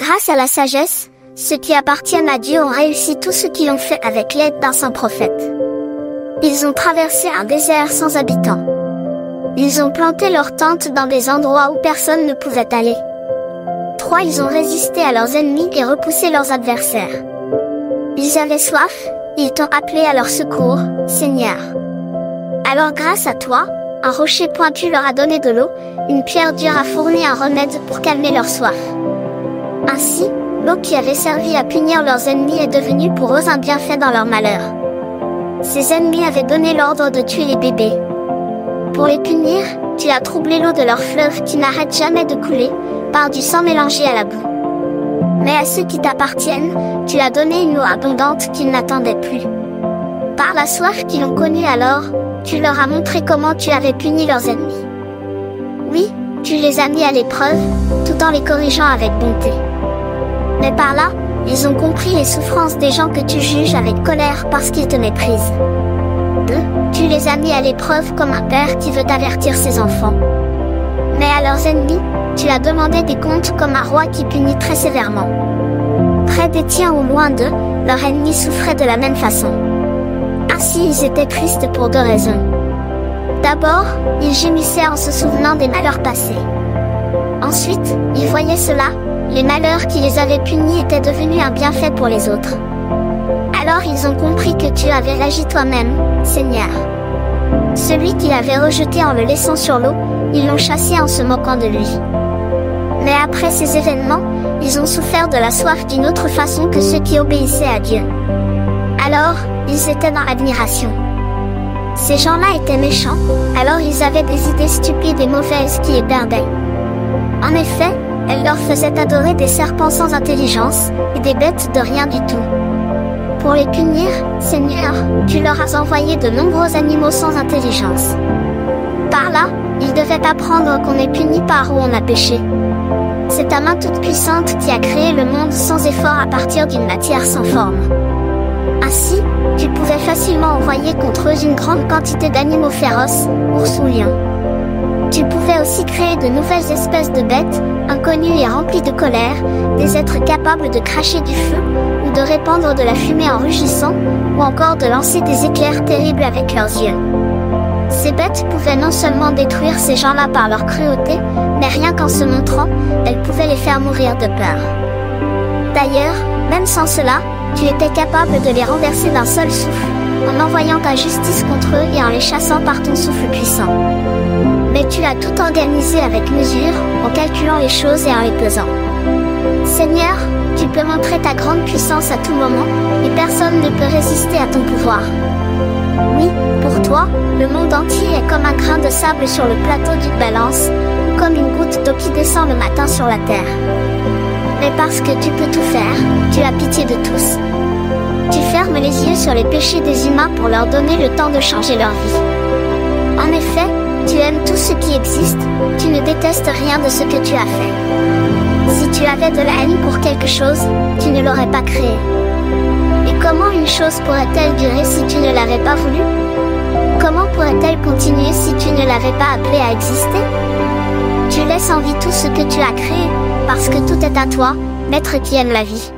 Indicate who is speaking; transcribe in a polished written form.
Speaker 1: Grâce à la sagesse, ceux qui appartiennent à Dieu ont réussi tout ce qu'ils ont fait avec l'aide d'un saint prophète. Ils ont traversé un désert sans habitants. Ils ont planté leurs tentes dans des endroits où personne ne pouvait aller. 3. Ils ont résisté à leurs ennemis et repoussé leurs adversaires. Ils avaient soif, ils t'ont appelé à leur secours, Seigneur. Alors grâce à toi, un rocher pointu leur a donné de l'eau, une pierre dure a fourni un remède pour calmer leur soif. Ainsi, l'eau qui avait servi à punir leurs ennemis est devenue pour eux un bienfait dans leur malheur. Ces ennemis avaient donné l'ordre de tuer les bébés. Pour les punir, tu as troublé l'eau de leur fleuve qui n'arrête jamais de couler, par du sang mélangé à la boue. Mais à ceux qui t'appartiennent, tu as donné une eau abondante qu'ils n'attendaient plus. Par la soif qu'ils ont connue alors, tu leur as montré comment tu avais puni leurs ennemis. Oui, tu les as mis à l'épreuve, tout en les corrigeant avec bonté. Mais par là, ils ont compris les souffrances des gens que tu juges avec colère parce qu'ils te méprisent. 2. Tu les as mis à l'épreuve comme un père qui veut avertir ses enfants. Mais à leurs ennemis, tu as demandé des comptes comme un roi qui punit très sévèrement. Près des tiens ou loin d'eux, leurs ennemis souffraient de la même façon. Ainsi ils étaient tristes pour 2 raisons. D'abord, ils gémissaient en se souvenant des malheurs passés. Ensuite, ils voyaient cela, les malheurs qui les avaient punis étaient devenus un bienfait pour les autres. Alors ils ont compris que tu avais agi toi-même, Seigneur. Celui qui l'avait rejeté en le laissant sur l'eau, ils l'ont chassé en se moquant de lui. Mais après ces événements, ils ont souffert de la soif d'une autre façon que ceux qui obéissaient à Dieu. Alors, ils étaient dans l'admiration. Ces gens-là étaient méchants, alors ils avaient des idées stupides et mauvaises qui les perdaient. En effet, elles leur faisaient adorer des serpents sans intelligence, et des bêtes de rien du tout. Pour les punir, Seigneur, tu leur as envoyé de nombreux animaux sans intelligence. Par là, ils devaient apprendre qu'on est puni par où on a péché. C'est ta main toute puissante qui a créé le monde sans effort à partir d'une matière sans forme. Ainsi, tu pouvais facilement envoyer contre eux une grande quantité d'animaux féroces, ours ou lions. Tu pouvais aussi créer de nouvelles espèces de bêtes, inconnues et remplies de colère, des êtres capables de cracher du feu, ou de répandre de la fumée en rugissant, ou encore de lancer des éclairs terribles avec leurs yeux. Ces bêtes pouvaient non seulement détruire ces gens-là par leur cruauté, mais rien qu'en se montrant, elles pouvaient les faire mourir de peur. D'ailleurs, même sans cela, tu étais capable de les renverser d'un seul souffle, en envoyant ta justice contre eux et en les chassant par ton souffle puissant. Mais tu as tout organisé avec mesure, en calculant les choses et en les pesant. Seigneur, tu peux montrer ta grande puissance à tout moment, et personne ne peut résister à ton pouvoir. Oui, pour toi, le monde entier est comme un grain de sable sur le plateau d'une balance, ou comme une goutte d'eau qui descend le matin sur la terre. Mais parce que tu peux tout faire, tu as pitié de tous. Tu fermes les yeux sur les péchés des humains pour leur donner le temps de changer leur vie. En effet, tu aimes tout ce qui existe, tu ne détestes rien de ce que tu as fait. Si tu avais de la haine pour quelque chose, tu ne l'aurais pas créé. Et comment une chose pourrait-elle durer si tu ne l'avais pas voulu? Comment pourrait-elle continuer si tu ne l'avais pas appelée à exister? Tu laisses en vie tout ce que tu as créé, parce que tout est à toi, Maître qui aime la vie.